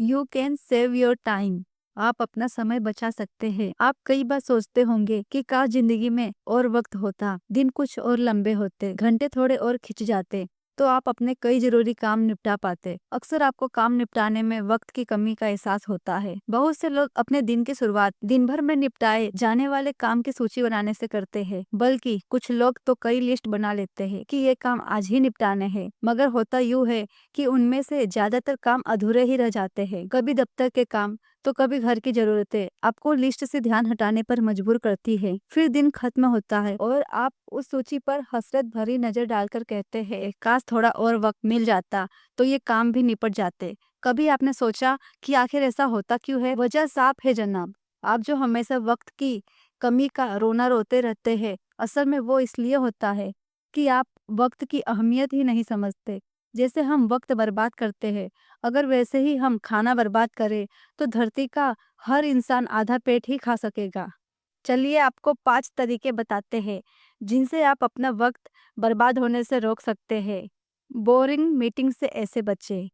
You can save your time. आप अपना समय बचा सकते हैं। आप कई बार सोचते होंगे कि काश जिंदगी में और वक्त होता, दिन कुछ और लंबे होते, घंटे थोड़े और खिंच जाते तो आप अपने कई जरूरी काम निपटा पाते। अक्सर आपको काम निपटाने में वक्त की कमी का एहसास होता है। बहुत से लोग अपने दिन की शुरुआत दिन भर में निपटाए जाने वाले काम की सूची बनाने से करते हैं, बल्कि कुछ लोग तो कई लिस्ट बना लेते हैं कि ये काम आज ही निपटाने हैं। मगर होता यूं है कि उनमें से ज्यादातर काम अधूरे ही रह जाते हैं। कभी दफ्तर के काम तो कभी घर की जरूरतें आपको लिस्ट से ध्यान हटाने पर मजबूर करती है। फिर दिन खत्म होता है और आप उस सूची पर हसरत भरी नजर डालकर कहते हैं, काश थोड़ा और वक्त मिल जाता तो ये काम भी निपट जाते। कभी आपने सोचा कि आखिर ऐसा होता क्यों है? वजह साफ है जनाब। आप जो हमेशा वक्त की कमी का रोना रोते रहते हैं, असल में वो इसलिए होता है कि आप वक्त की अहमियत ही नहीं समझते। जैसे हम वक्त बर्बाद करते हैं, अगर वैसे ही हम खाना बर्बाद करें तो धरती का हर इंसान आधा पेट ही खा सकेगा। चलिए आपको 5 तरीके बताते हैं जिनसे आप अपना वक्त बर्बाद होने से रोक सकते हैं। बोरिंग मीटिंग से ऐसे बचें।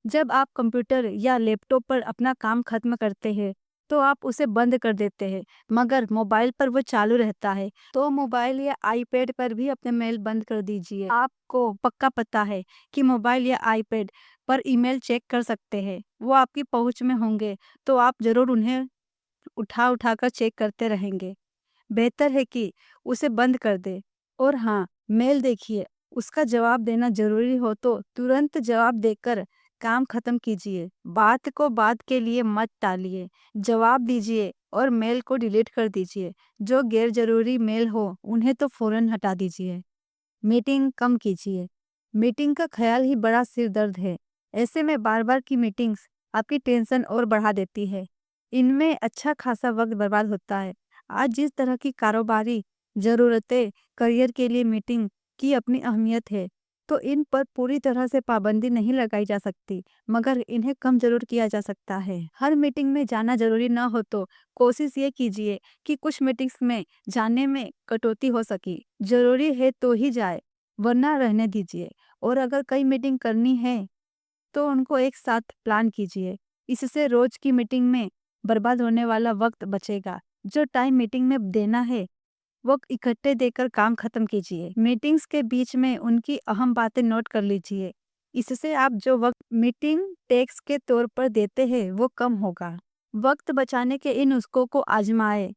जब आप कंप्यूटर या लैपटॉप पर अपना काम खत्म करते हैं तो आप उसे बंद कर देते हैं, मगर मोबाइल पर वो चालू रहता है। तो मोबाइल या आईपैड पर भी अपने मेल बंद कर दीजिए। आपको पक्का पता है कि मोबाइल या आईपैड पर ईमेल चेक कर सकते हैं, वो आपकी पहुंच में होंगे, तो आप जरूर उन्हें उठा उठा कर चेक करते रहेंगे। बेहतर है कि उसे बंद कर दे। और हाँ, मेल देखिए, उसका जवाब देना जरूरी हो तो तुरंत जवाब देकर काम खत्म कीजिए। बात को बात के लिए मत टालिए, जवाब दीजिए और मेल को डिलीट कर दीजिए। जो गैर जरूरी मेल हो उन्हें तो फौरन हटा दीजिए। मीटिंग कम कीजिए। मीटिंग का ख्याल ही बड़ा सिर दर्द है। ऐसे में बार बार की मीटिंग्स आपकी टेंशन और बढ़ा देती है। इनमें अच्छा खासा वक्त बर्बाद होता है। आज जिस तरह की कारोबारी ज़रूरतें, करियर के लिए मीटिंग की अपनी अहमियत है, तो इन पर पूरी तरह से पाबंदी नहीं लगाई जा सकती, मगर इन्हें कम जरूर किया जा सकता है। हर मीटिंग में जाना जरूरी ना हो तो कोशिश ये कीजिए कि कुछ मीटिंग्स में जाने में कटौती हो सकी। जरूरी है तो ही जाए, वरना रहने दीजिए। और अगर कई मीटिंग करनी है तो उनको एक साथ प्लान कीजिए। इससे रोज की मीटिंग में बर्बाद होने वाला वक्त बचेगा। जो टाइम मीटिंग में देना है वो इकट्ठे देकर काम खत्म कीजिए। मीटिंग्स के बीच में उनकी अहम बातें नोट कर लीजिए। इससे आप जो वक्त मीटिंग टेक्स के तौर पर देते हैं वो कम होगा। वक्त बचाने के इन नुस्खों को आजमाएं।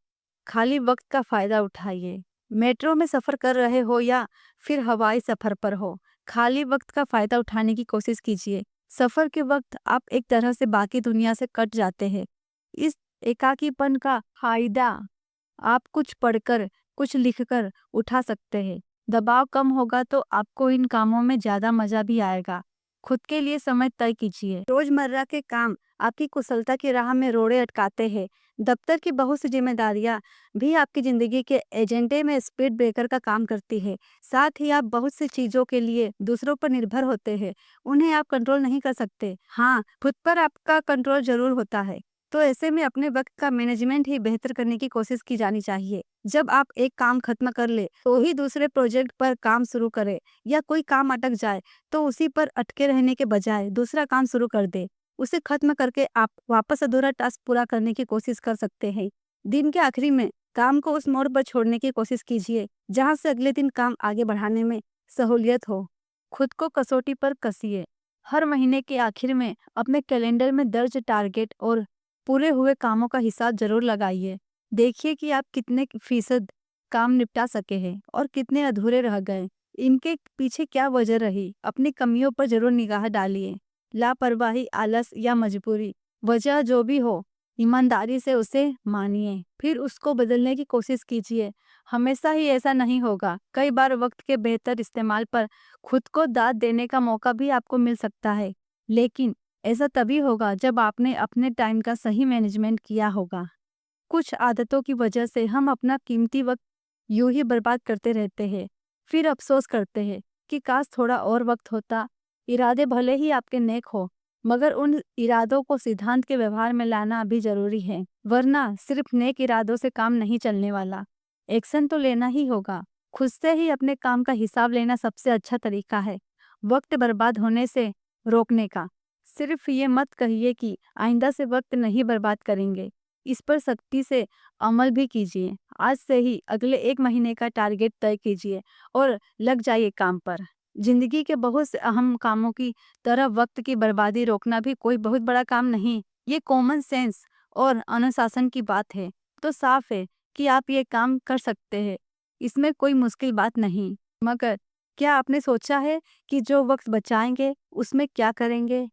खाली वक्त का फायदा उठाइए। मेट्रो में सफर कर रहे हो या फिर हवाई सफर पर हो, खाली वक्त का फायदा उठाने की कोशिश कीजिए। सफर के वक्त आप एक तरह से बाकी दुनिया से कट जाते हैं। इस एकाकीपन का फायदा आप कुछ पढ़कर, कुछ लिखकर उठा सकते हैं। दबाव कम होगा तो आपको इन कामों में ज्यादा मजा भी आएगा। खुद के लिए समय तय कीजिए। रोजमर्रा के काम आपकी कुशलता की राह में रोड़े अटकाते हैं। दफ्तर की बहुत सी जिम्मेदारियां भी आपकी जिंदगी के एजेंडे में स्पीड ब्रेकर का काम करती है। साथ ही आप बहुत सी चीजों के लिए दूसरों पर निर्भर होते हैं, उन्हें आप कंट्रोल नहीं कर सकते। हाँ, खुद पर आपका कंट्रोल जरूर होता है। तो ऐसे में अपने वक्त का मैनेजमेंट ही बेहतर करने की कोशिश की जानी चाहिए। जब आप एक काम खत्म कर ले तो ही दूसरे प्रोजेक्ट पर काम शुरू करें, या कोई काम अटक जाए तो उसी पर अटके रहने के बजाय दूसरा काम शुरू कर दे। उसे खत्म करके आप वापस अधूरा टास्क पूरा करने की कोशिश कर सकते हैं। दिन के आखिरी में काम को उस मोड़ पर छोड़ने की कोशिश कीजिए जहां से अगले दिन काम आगे बढ़ाने में सहूलियत हो। खुद को कसौटी पर कसिए। हर महीने के आखिर में अपने कैलेंडर में दर्ज टारगेट और पूरे हुए कामों का हिसाब जरूर लगाइए। देखिए कि आप कितने फीसद काम निपटा सके हैं और कितने अधूरे रह गए। इनके पीछे क्या वजह रही, अपनी कमियों पर जरूर निगाह डालिए। लापरवाही, आलस या मजबूरी, वजह जो भी हो, ईमानदारी से उसे मानिए, फिर उसको बदलने की कोशिश कीजिए। हमेशा ही ऐसा नहीं होगा। कई बार वक्त के बेहतर इस्तेमाल पर खुद को दाद देने का मौका भी आपको मिल सकता है, लेकिन ऐसा तभी होगा जब आपने अपने टाइम का सही मैनेजमेंट किया होगा। कुछ आदतों की वजह से हम अपना कीमती वक्त यूं ही बर्बाद करते रहते हैं, फिर अफसोस करते हैं कि काश थोड़ा और वक्त होता। इरादे भले ही आपके नेक हो, मगर उन इरादों को सिद्धांत के व्यवहार में लाना भी जरूरी है, वरना सिर्फ नेक इरादों से काम नहीं चलने वाला। एक्शन तो लेना ही होगा। खुद से ही अपने काम का हिसाब लेना सबसे अच्छा तरीका है वक्त बर्बाद होने से रोकने का। सिर्फ ये मत कहिए कि आइंदा से वक्त नहीं बर्बाद करेंगे। इस पर सख्ती से अमल भी कीजिए। आज से ही अगले 1 महीने का टारगेट तय कीजिए और लग जाइए काम पर। जिंदगी के बहुत से अहम कामों की तरह वक्त की बर्बादी रोकना भी कोई बहुत बड़ा काम नहीं। ये कॉमन सेंस और अनुशासन की बात है। तो साफ है कि आप ये काम कर सकते हैं। इसमें कोई मुश्किल बात नहीं। मगर क्या आपने सोचा है कि जो वक्त बचाएंगे उसमें क्या करेंगे?